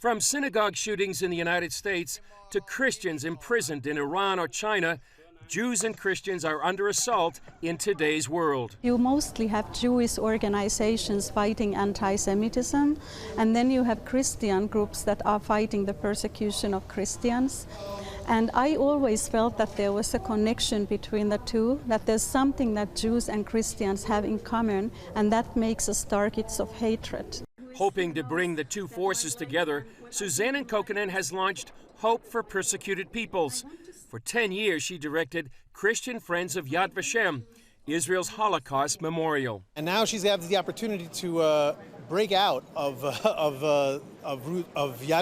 From synagogue shootings in the United States to Christians imprisoned in Iran or China, Jews and Christians are under assault in today's world. You mostly have Jewish organizations fighting anti-Semitism, and then you have Christian groups that are fighting the persecution of Christians. And I always felt that there was a connection between the two, that there's something that Jews and Christians have in common, and that makes us targets of hatred. Hoping to bring the two forces together, Suzanne Kokkonen has launched Hope for Persecuted Peoples. For 10 years, she directed Christian Friends of Yad Vashem, Israel's Holocaust memorial. And now she's had the opportunity to break out of Yad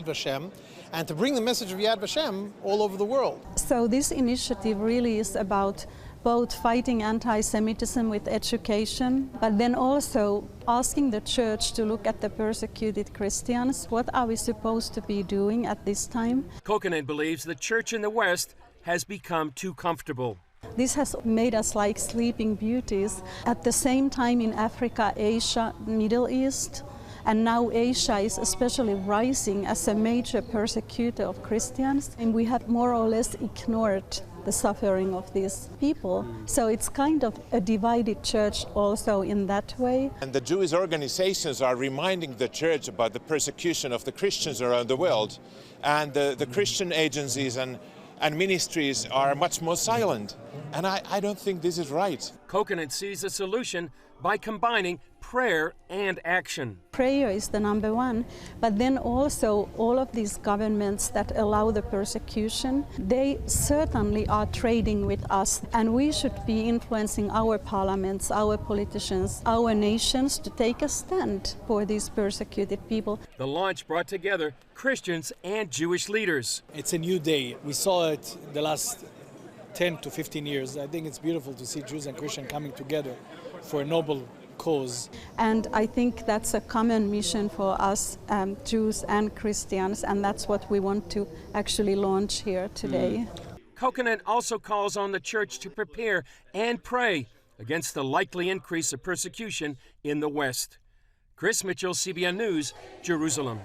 Vashem and to bring the message of Yad Vashem all over the world. So this initiative really is about both fighting anti-Semitism with education, but then also asking the church to look at the persecuted Christians. What are we supposed to be doing at this time? Kokkonen believes the church in the West has become too comfortable. This has made us like sleeping beauties. At the same time in Africa, Asia, Middle East, and now Asia is especially rising as a major persecutor of Christians, and we have more or less ignored the suffering of these people. So it's kind of a divided church also in that way. And the Jewish organizations are reminding the church about the persecution of the Christians around the world. And the Christian agencies and ministries are much more silent. And I don't think this is right. Kokkonen sees a solution by combining prayer and action. Prayer is the number one, but then also all of these governments that allow the persecution, they certainly are trading with us, and we should be influencing our parliaments, our politicians, our nations to take a stand for these persecuted people. The launch brought together Christians and Jewish leaders. It's a new day. We saw it the last 10 to 15 years. I think it's beautiful to see Jews and Christians coming together for a noble cause. And I think that's a common mission for us, Jews and Christians, and that's what we want to actually launch here today. Kokkonen also calls on the church to prepare and pray against the likely increase of persecution in the West. Chris Mitchell, CBN News, Jerusalem.